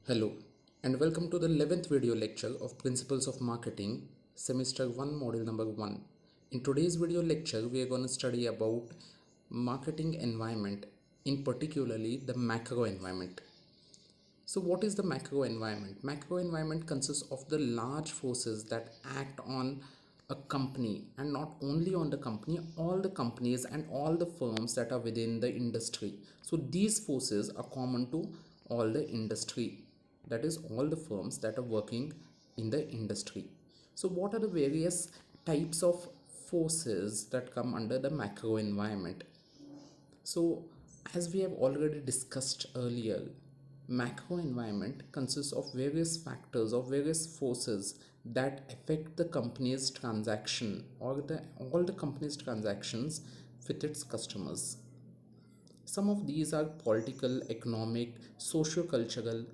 Hello, and welcome to the 11th video lecture of Principles of Marketing, Semester 1, Module number 1. In today's video lecture, we are going to study about marketing environment, in particularly the macro environment. So what is the macro environment? Macro environment consists of the large forces that act on a company, and not only on the company, all the companies and all the firms that are within the industry. So these forces are common to all the industry, that is all the firms that are working in the industry. So what are the various types of forces that come under the macro environment? So, as we have already discussed earlier, macro environment consists of various factors or various forces that affect the company's transaction or all the company's transactions with its customers. Some of these are political, economic, socio-cultural,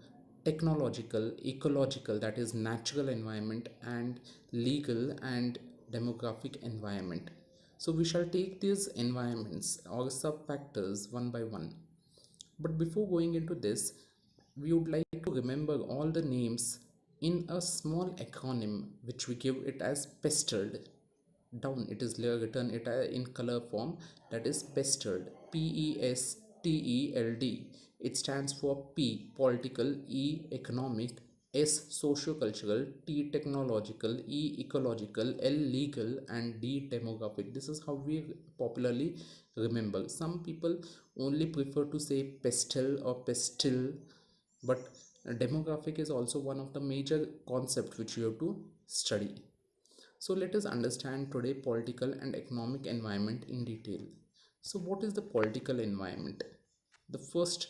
technological, ecological, that is natural environment, and legal and demographic environment. So we shall take these environments or sub factors one by one. But before going into this, we would like to remember all the names in a small acronym which we give it as PESTLD. Down it is written it in color form, that is PESTLD, PESTELD. It stands for P political, E economic, S socio-cultural, T technological, E ecological, L legal, and D demographic. This is how we popularly remember. Some people only prefer to say pestle or pestil, but demographic is also one of the major concept which you have to study. So let us understand today political and economic environment in detail. So what is the political environment? The first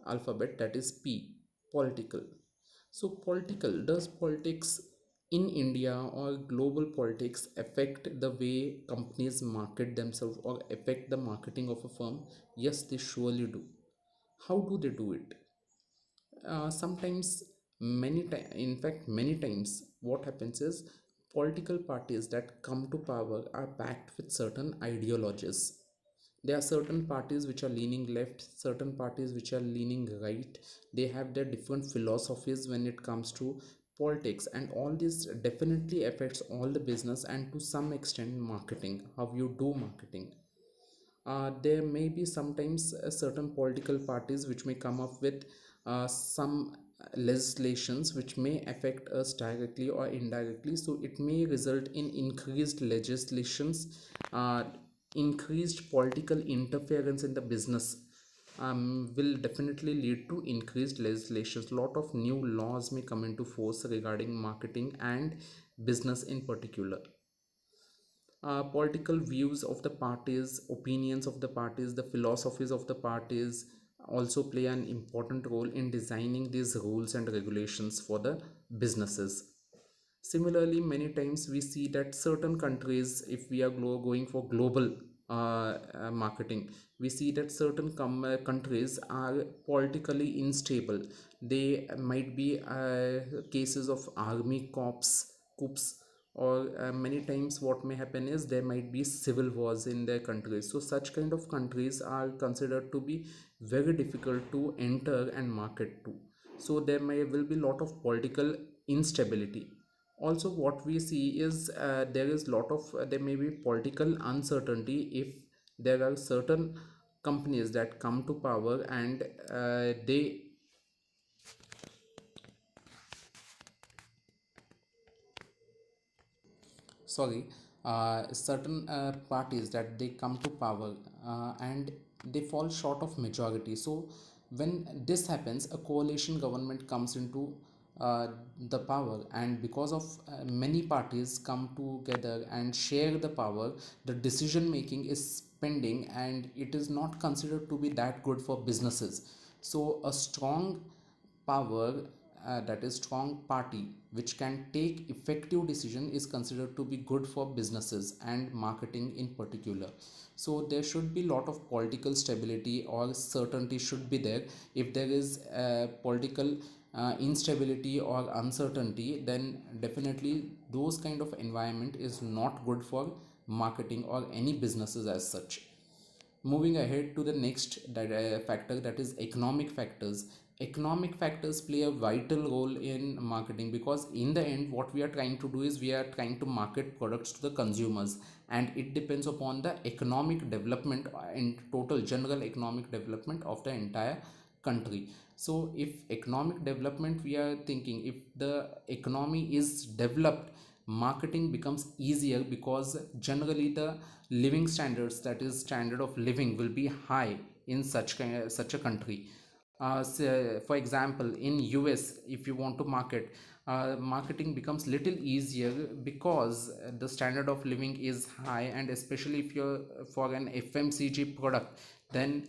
alphabet, that is P, political. So political, does politics in India or global politics affect the way companies market themselves or affect the marketing of a firm? Yes, they surely do. How do they do it? Sometimes, in fact many times, what happens is political parties that come to power are backed with certain ideologies. There are certain parties which are leaning left, certain parties which are leaning right. They have their different philosophies when it comes to politics, and all this definitely affects all the business and to some extent marketing, how you do marketing. There may be sometimes certain political parties which may come up with some legislations which may affect us directly or indirectly. So it may result in increased legislations, increased political interference in the business. Will definitely lead to increased legislations. Lot of new laws may come into force regarding marketing and business in particular. Political views of the parties, opinions of the parties, the philosophies of the parties also play an important role in designing these rules and regulations for the businesses. Similarly, many times we see that certain countries, if we are going for global marketing, we see that certain countries are politically unstable. They might be cases of army coups, or many times what may happen is there might be civil wars in their countries. So such kind of countries are considered to be very difficult to enter and market to. So there will be lot of political instability. Also what we see is there may be political uncertainty if there are certain companies that come to power, and they sorry certain parties that they come to power, and they fall short of majority. So when this happens, a coalition government comes into the power, and because of many parties come together and share the power, the decision making is pending and it is not considered to be that good for businesses. So a strong power, that is strong party which can take effective decision, is considered to be good for businesses and marketing in particular. So there should be lot of political stability or certainty should be there. If there is political instability or uncertainty, then definitely those kind of environment is not good for marketing or any businesses as such. Moving ahead to the next factor, that is economic factors. economic factors play a vital role in marketing, because in the end what we are trying to do is we are trying to market products to the consumers, and it depends upon the economic development in total general economic development of the entire country. So if economic development, we are thinking, if the economy is developed, marketing becomes easier, because generally the living standards, that is standard of living, will be high in such a country. For example, in US, if you want to market, marketing becomes little easier, because the standard of living is high, and especially if you're for an FMCG product, then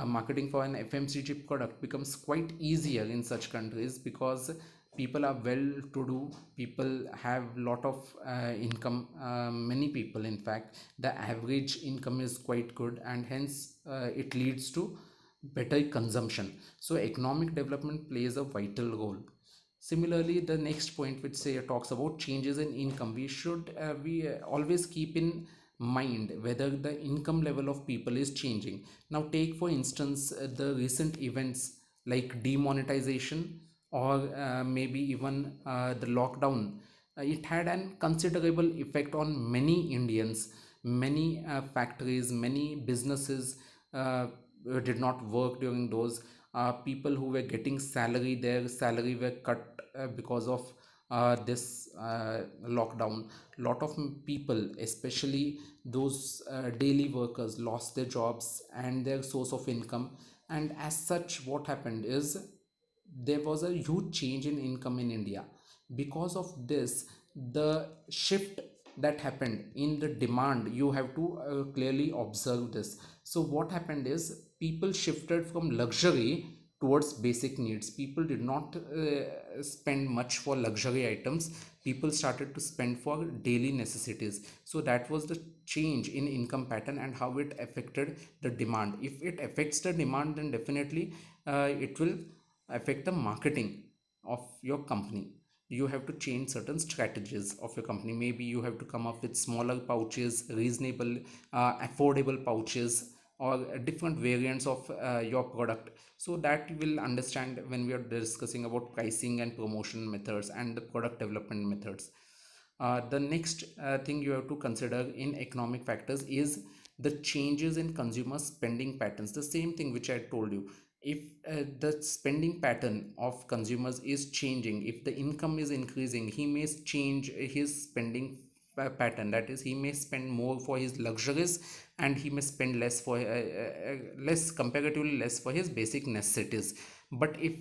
marketing for an FMCG product becomes quite easier in such countries, because people are well to do, people have lot of income, many people, in fact the average income is quite good, and hence it leads to better consumption. So economic development plays a vital role. Similarly, the next point, which say talks about changes in income, we always keep in mind whether the income level of people is changing. Now take for instance the recent events like demonetization, or maybe even the lockdown. It had an considerable effect on many Indians. Many factories, many businesses did not work during those. People who were getting salary, their salary were cut because of this lockdown. Lot of people, especially those daily workers, lost their jobs and their source of income. And as such, what happened is there was a huge change in income in India. Because of this, the shift that happened in the demand, you have to clearly observe this. So what happened is people shifted from luxury towards basic needs. People did not spend much for luxury items. People started to spend for daily necessities. So that was the change in income pattern and how it affected the demand. If it affects the demand, then definitely it will affect the marketing of your company. You have to change certain strategies of your company. Maybe you have to come up with smaller pouches, reasonable affordable pouches, or different variants of your product, so that you will understand when we are discussing about pricing and promotion methods and the product development methods. The next thing you have to consider in economic factors is the changes in consumer spending patterns. The same thing which I told you. If the spending pattern of consumers is changing, if the income is increasing, he may change his spending pattern. That is, he may spend more for his luxuries, and he may spend less for less, comparatively less, for his basic necessities. But if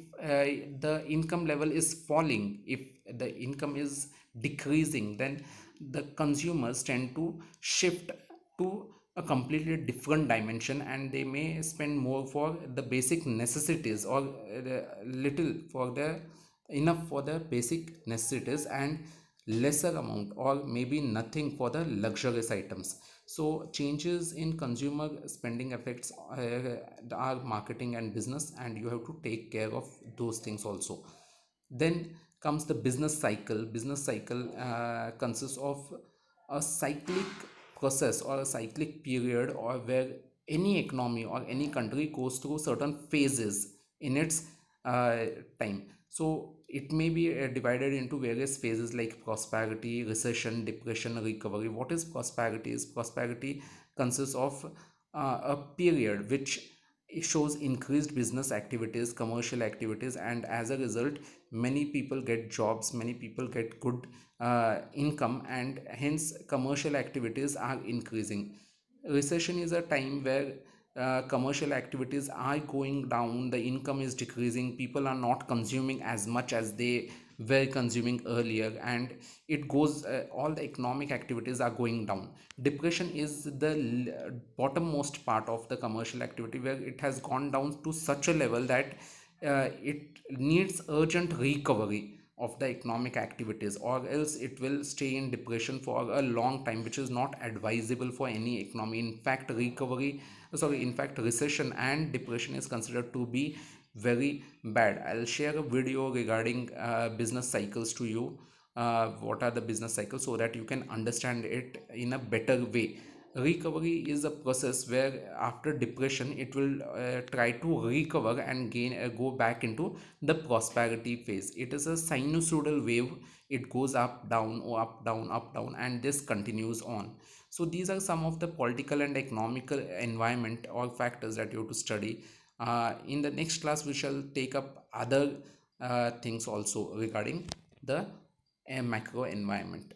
the income level is falling, if the income is decreasing, then the consumers tend to shift to a completely different dimension, and they may spend more for the basic necessities, or little for the enough for the basic necessities, and lesser amount or maybe nothing for the luxurious items. So changes in consumer spending affects our marketing and business, and you have to take care of those things also. Then comes the business cycle. Business cycle consists of a cyclic process or a cyclic period, or where any economy or any country goes through certain phases in its uh, time. So it may be divided into various phases like prosperity, recession, depression, recovery. What is prosperity? Is prosperity consists of a period which shows increased business activities, commercial activities, and as a result many people get jobs, many people get good income, and hence commercial activities are increasing. Recession is a time where commercial activities are going down, the income is decreasing, people are not consuming as much as they were consuming earlier, and it goes all the economic activities are going down. Depression is the bottommost part of the commercial activity, where it has gone down to such a level that it needs urgent recovery of the economic activities, or else it will stay in depression for a long time, which is not advisable for any economy. In fact, recession and depression is considered to be very bad. I'll share a video regarding business cycles to you. What are the business cycles, so that you can understand it in a better way. Recovery is a process where after depression it will try to recover and gain go back into the prosperity phase. It is a sinusoidal wave. It goes up down or up down up down, and this continues on. So these are some of the political and economical environment or factors that you have to study. In the next class we shall take up other things also regarding the macro environment.